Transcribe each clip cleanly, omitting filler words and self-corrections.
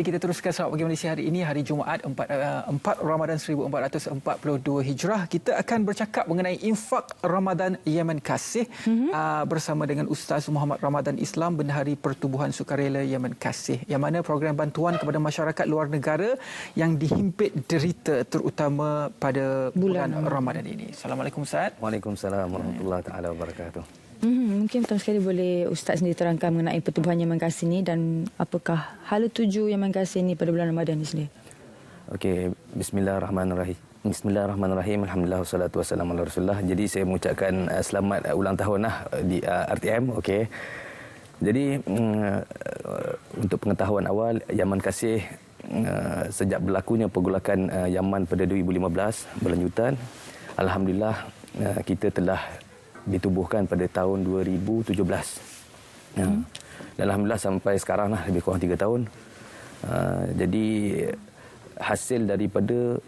kita teruskan Salam Pagi Malaysia hari ini, hari Jumaat 4 Ramadan 1442 Hijrah. Kita akan bercakap mengenai infak Ramadan Yaman Kasih bersama dengan Ustaz Muhammad Ramadan Islam, Bendahari Pertubuhan Sukarela Yaman Kasih, yang mana program bantuan kepada masyarakat luar negara yang dihimpit derita terutama pada bulan Ramadan ini. Assalamualaikum Ustaz. Waalaikumsalam warahmatullahi taala wabarakatuh. Mungkin pertama sekali boleh Ustaz sendiri terangkan mengenai pertubuhan Yaman Kasih ini dan apakah hala tuju Yaman Kasih ini pada bulan Ramadan ini sendiri. Okey, bismillahirrahmanirrahim. Bismillahirrahmanirrahim. Alhamdulillah wassalatu wassalamu ala Rasulillah. Jadi saya mengucapkan selamat ulang tahun di RTM. Okey. Jadi untuk pengetahuan awal, Yaman Kasih sejak berlakunya pergolakan Yaman pada 2015 berlanjutan, alhamdulillah kita telah ditubuhkan pada tahun 2017. Dan alhamdulillah sampai sekarang lebih kurang 3 tahun. Jadi hasil daripada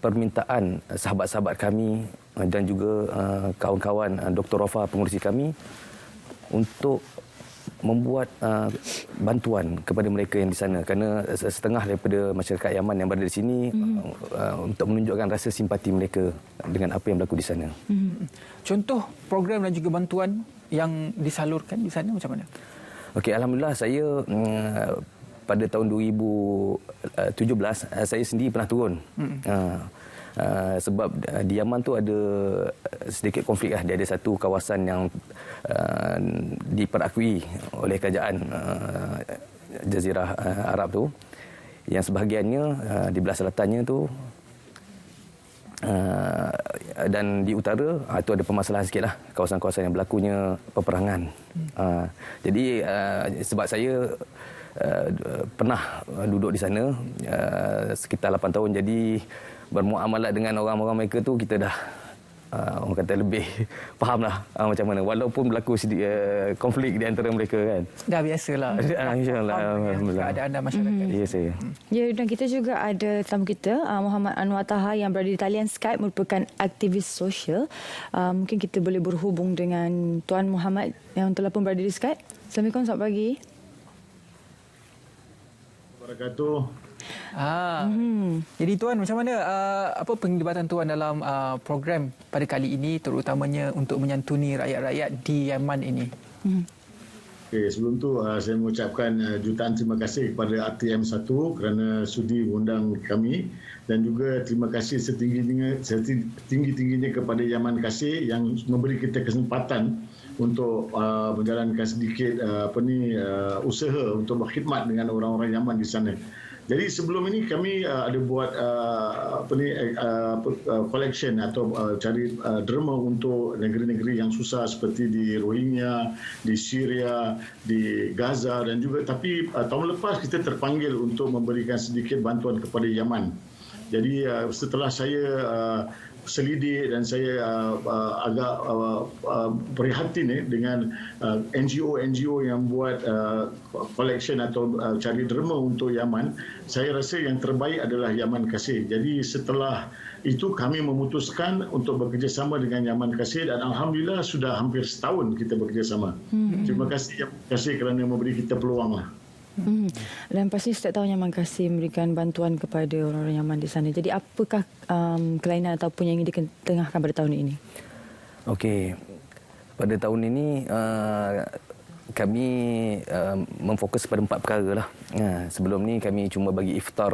permintaan sahabat-sahabat kami dan juga kawan-kawan Dr. Rafa pengurusi kami untuk membuat bantuan kepada mereka yang di sana, kerana setengah daripada masyarakat Yaman yang berada di sini untuk menunjukkan rasa simpati mereka dengan apa yang berlaku di sana. Contoh program dan juga bantuan yang disalurkan di sana macam mana? Okey, alhamdulillah saya pada tahun 2017 saya sendiri pernah turun. Sebab di Yaman tu ada sedikit konflik Dia ada satu kawasan yang diperakui oleh kerajaan Jazirah Arab tu, yang sebahagiannya di belah selatannya tu dan di utara itu ada permasalahan sikitlah, kawasan-kawasan yang berlakunya peperangan. Jadi sebab saya pernah duduk di sana sekitar 8 tahun, jadi bermuamalat dengan orang-orang mereka tu kita dah orang kata lebih fahamlah macam mana, walaupun berlaku konflik di antara mereka kan. Dah biasalah. InsyaAllah. Alhamdulillah. Keadaan dan masyarakat. Ya, saya. Ya, dan kita juga ada tetamu kita Muhammad Anwar Taha yang berada di talian Skype, merupakan aktivis sosial. Mungkin kita boleh berhubung dengan Tuan Muhammad yang telah pun berada di Skype. Assalamualaikum, selamat pagi. Wabarakatuh. Jadi Tuan, macam mana apa penglibatan Tuan dalam program pada kali ini, terutamanya untuk menyantuni rakyat-rakyat di Yaman ini? Okay, sebelum tu saya mengucapkan jutaan terima kasih kepada RTM 1 kerana sudi mengundang kami, dan juga terima kasih setinggi-tingginya kepada Yaman Kasih yang memberi kita kesempatan untuk menjalankan sedikit usaha untuk berkhidmat dengan orang-orang Yaman di sana. Jadi sebelum ini kami ada buat collection atau cari derma untuk negeri-negeri yang susah seperti di Rohingya, di Syria, di Gaza, dan juga tapi tahun lepas kita terpanggil untuk memberikan sedikit bantuan kepada Yaman. Jadi setelah saya selidik dan saya agak prihatin dengan NGO yang buat collection atau cari derma untuk Yaman. Saya rasa yang terbaik adalah Yaman Kasih. Jadi setelah itu kami memutuskan untuk bekerjasama dengan Yaman Kasih, dan alhamdulillah sudah hampir setahun kita bekerjasama. Terima kasih Yaman Kasih kerana memberi kita peluang lah. Dan pasti setiap tahun Yaman Kasih memberikan bantuan kepada orang-orang Yaman di sana. Jadi apakah kelainan ataupun yang ingin ditengahkan pada tahun ini? Okey, pada tahun ini kami memfokus pada 4 perkara lah. Sebelum ni kami cuma bagi iftar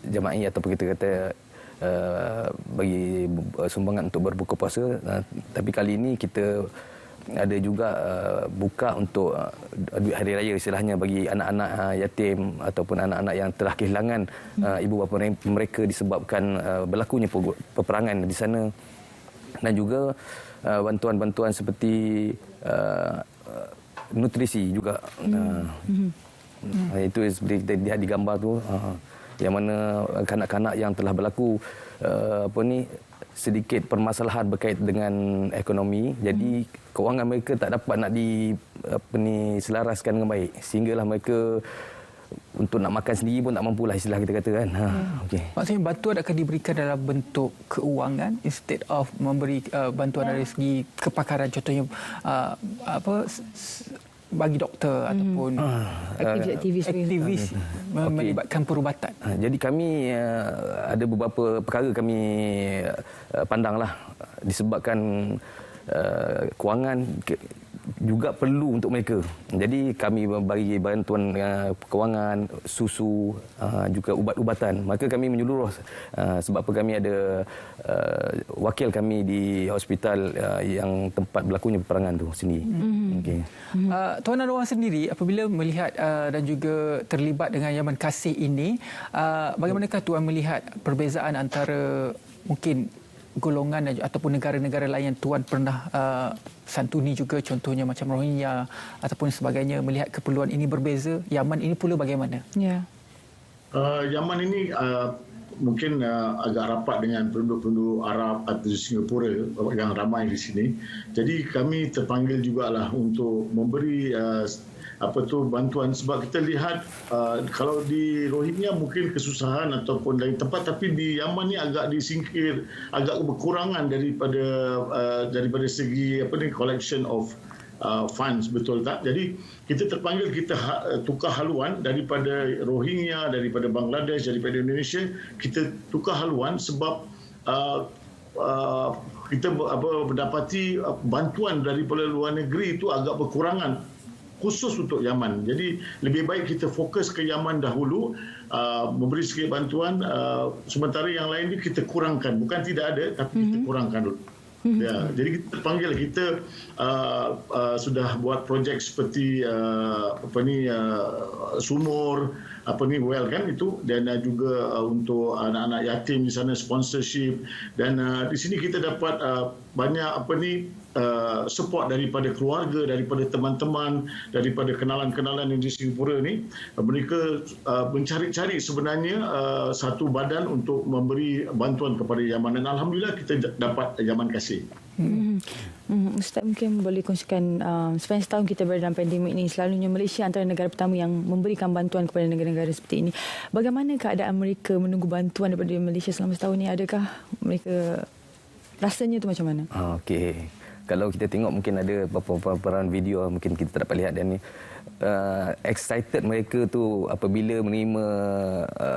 jama'i ataupun kita kata bagi sumbangan untuk berbuka puasa. Tapi kali ini kita ada juga buka untuk duit hari raya istilahnya bagi anak-anak yatim ataupun anak-anak yang telah kehilangan ibu bapa mereka disebabkan berlakunya peperangan di sana, dan juga bantuan-bantuan seperti nutrisi juga. Itu seperti kita di gambar tu, yang mana kanak-kanak yang telah berlaku sedikit permasalahan berkait dengan ekonomi, jadi kewangan mereka tak dapat nak diselaraskan dengan baik, sehinggalah mereka untuk nak makan sendiri pun tak mampulah, istilah kita kata kan. Okay. Maksudnya bantuan akan diberikan dalam bentuk keuangan instead of memberi bantuan dari segi kepakaran, contohnya bagi doktor ataupun aktivis melibatkan perubatan? Jadi kami ada beberapa perkara kami pandanglah disebabkan kewangan juga perlu untuk mereka. Jadi kami bagi bantuan kewangan, susu, juga ubat-ubatan. Maka kami menyeluruh sebab kami ada wakil kami di hospital yang tempat berlakunya peperangan tu sendiri. Okay. Tuan Anwar sendiri apabila melihat dan juga terlibat dengan Yaman Kasih ini, bagaimanakah tuan melihat perbezaan antara mungkin golongan ataupun negara-negara lain yang tuan pernah santuni juga, contohnya macam Rohingya ataupun sebagainya, melihat keperluan ini berbeza, Yaman ini pula bagaimana? Ya. Yaman ini mungkin agak rapat dengan penduduk-penduduk Arab atau Singapura yang ramai di sini. Jadi kami terpanggil jugalah untuk memberi bantuan, sebab kita lihat kalau di Rohingya mungkin kesusahan ataupun lain tempat, tapi di Yaman ni agak disingkir, agak berkurangan daripada segi collection of funds, betul tak? Jadi kita terpanggil, kita tukar haluan daripada Rohingya, daripada Bangladesh, daripada Indonesia, kita tukar haluan sebab kita mendapati bantuan daripada luar negeri itu agak berkurangan, khusus untuk Yaman. Jadi lebih baik kita fokus ke Yaman dahulu, memberi sikit bantuan, sementara yang lain ni kita kurangkan. Bukan tidak ada, tapi kita kurangkan dulu. Ya, jadi kita panggil, kita sudah buat projek seperti sumur, well kan itu, dan juga untuk anak-anak yatim di sana sponsorship, dan di sini kita dapat banyak support daripada keluarga, daripada teman-teman, daripada kenalan-kenalan yang di Singapura ni. Mereka mencari-cari sebenarnya satu badan untuk memberi bantuan kepada Yaman, dan alhamdulillah kita dapat Yaman Kasih. Ustaz mungkin boleh kongsikan, sepanjang setahun kita berada dalam pandemik ini, selalunya Malaysia antara negara pertama yang memberikan bantuan kepada negara-negara seperti ini. Bagaimana keadaan mereka menunggu bantuan daripada Malaysia selama setahun ini? Adakah mereka rasanya tu macam mana? Okey. Kalau kita tengok mungkin ada beberapa video mungkin kita dapat lihat, dan excited mereka tu apabila menerima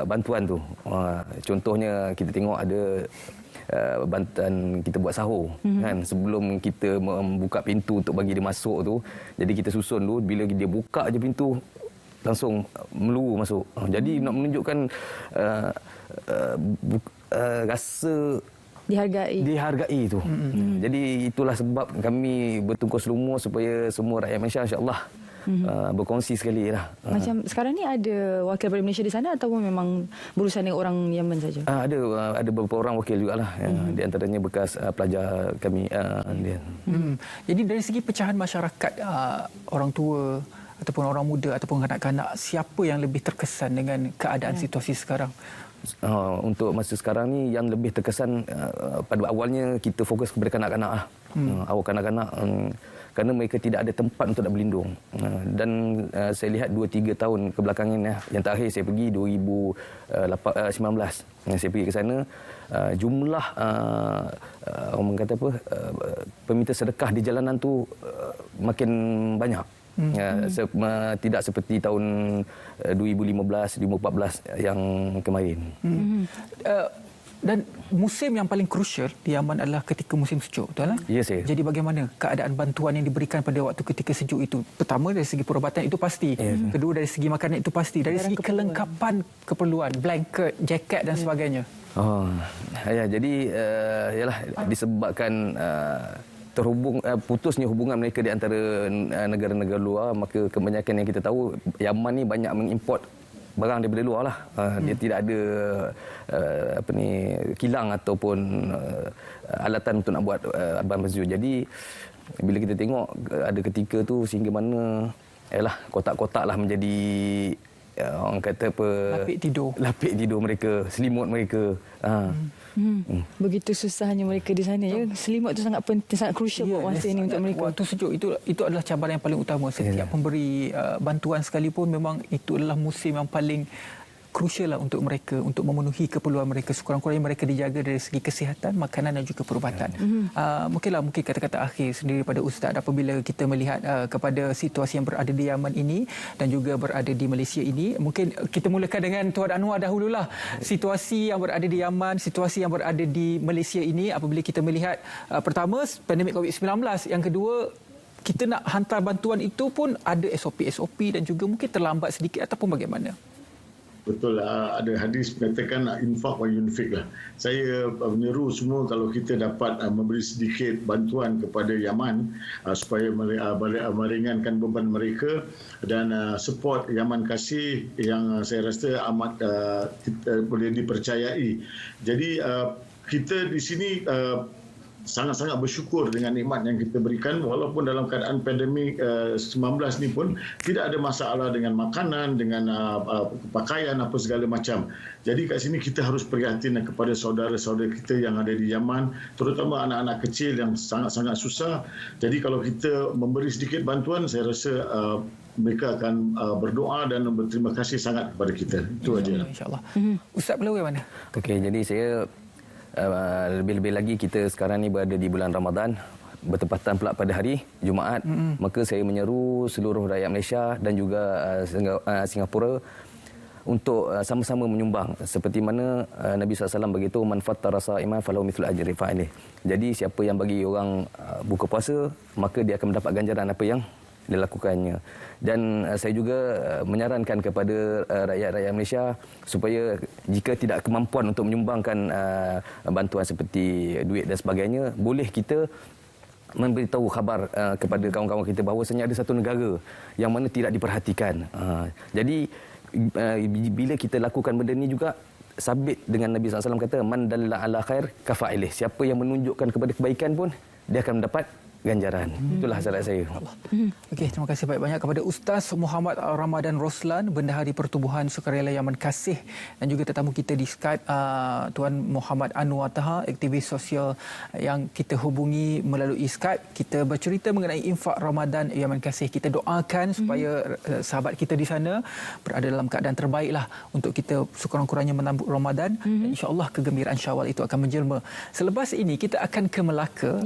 bantuan tu. Contohnya kita tengok ada bantuan kita buat sahur kan, sebelum kita membuka pintu untuk bagi dia masuk tu, jadi kita susun dulu, bila dia buka je pintu langsung meluru masuk. Jadi nak menunjukkan rasa dihargai tu. Jadi itulah sebab kami bertungkus lumus supaya semua rakyat Malaysia insya-Allah berkongsi sekali lah. Macam sekarang ni ada wakil daripada Malaysia di sana ataupun memang berurusan dengan orang Yaman saja? Ada beberapa orang wakil jugalah. Di antaranya bekas pelajar kami. Jadi dari segi pecahan masyarakat, orang tua ataupun orang muda ataupun kanak-kanak, siapa yang lebih terkesan dengan keadaan situasi sekarang? Untuk masa sekarang ni yang lebih terkesan, pada awalnya kita fokus kepada kanak-kanak lah. Awak kanak-kanak, kerana mereka tidak ada tempat untuk nak berlindung. Dan saya lihat 2-3 tahun kebelakangan, yang terakhir saya pergi 2019, saya pergi ke sana, jumlah orang kata peminta sedekah di jalanan tu makin banyak. Tidak seperti tahun 2015, 2014 yang kemarin. Dan musim yang paling krusial di Yaman adalah ketika musim sejuk, betul tak? Ya, saya. Jadi bagaimana keadaan bantuan yang diberikan pada waktu ketika sejuk itu? Pertama dari segi perubatan itu pasti. Kedua dari segi makanan itu pasti. Dari segi kelengkapan keperluan, blanket, jaket dan sebagainya. Jadi ialah disebabkan putusnya hubungan mereka di antara negara-negara luar, maka kebanyakan yang kita tahu Yaman ni banyak mengimport barang daripada luar lah. Dia tidak ada kilang ataupun alatan untuk nak buat bahan baju. Jadi bila kita tengok ada ketika tu sehingga mana kotak-kotak lah menjadi orang kata lapik tidur mereka, selimut mereka. Begitu susahnya mereka di sana, ya. Selimut itu sangat penting, sangat krusial buat masa ini untuk mereka. Waktu sejuk itu adalah cabaran yang paling utama. Setiap pemberi bantuan sekalipun, memang itu adalah musim yang paling krusial lah untuk mereka untuk memenuhi keperluan mereka, sekurang-kurangnya mereka dijaga dari segi kesihatan, makanan dan juga perubatan. Mungkin kata-kata akhir sendiri pada Ustaz apabila kita melihat kepada situasi yang berada di Yaman ini dan juga berada di Malaysia ini. Mungkin kita mulakan dengan Tuan Anwar dahululah. Situasi yang berada di Yaman, situasi yang berada di Malaysia ini apabila kita melihat pertama pandemik COVID-19, yang kedua kita nak hantar bantuan itu pun ada SOP dan juga mungkin terlambat sedikit ataupun bagaimana? Betul, ada hadis mengatakan infak wa yunfik lah. Saya menyeru semua kalau kita dapat memberi sedikit bantuan kepada Yaman supaya meringankan beban mereka dan support Yaman Kasih yang saya rasa amat boleh dipercayai. Jadi kita di sini sangat-sangat bersyukur dengan nikmat yang kita berikan walaupun dalam keadaan pandemik 19 ni pun tidak ada masalah dengan makanan, dengan pakaian apa segala macam. Jadi kat sini kita harus prihatin kepada saudara-saudara kita yang ada di Yaman, terutama anak-anak kecil yang sangat-sangat susah. Jadi kalau kita memberi sedikit bantuan, saya rasa mereka akan berdoa dan berterima kasih sangat kepada kita. Itu aja. InsyaAllah. Ustaz Pelawai mana? Okey, jadi saya lebih-lebih lagi kita sekarang ni berada di bulan Ramadan, bertepatan pula pada hari Jumaat. Maka saya menyeru seluruh rakyat Malaysia dan juga Singapura untuk sama-sama menyumbang seperti mana Nabi SAW begitu, man fattara sa'iman falahu mithlu ajri fa'ilih. Jadi siapa yang bagi orang buka puasa, maka dia akan mendapat ganjaran apa yang dilakukannya. Dan saya juga menyarankan kepada rakyat-rakyat Malaysia supaya jika tidak kemampuan untuk menyumbangkan bantuan seperti duit dan sebagainya, boleh kita memberitahu khabar kepada kawan-kawan kita bahawasanya ada satu negara yang mana tidak diperhatikan. Jadi bila kita lakukan benda ni juga sabit dengan Nabi SAW kata man dalla ala khair kafa'ilih. Siapa yang menunjukkan kepada kebaikan pun dia akan mendapat ganjaran. Itulah hasrat saya. Okey, terima kasih banyak-banyak kepada Ustaz Muhammad Ramadan Roslan, Bendahari Pertubuhan Sukarela Yaman Kasih, dan juga tetamu kita di Skype Tuan Muhammad Anwar Taha, aktivis sosial yang kita hubungi melalui Skype. Kita bercerita mengenai infak Ramadan Yaman Kasih. Kita doakan supaya sahabat kita di sana berada dalam keadaan terbaiklah untuk kita sekurang-kurangnya menambut Ramadan. Dan insya-Allah kegembiraan Syawal itu akan menjelma. Selepas ini kita akan ke Melaka.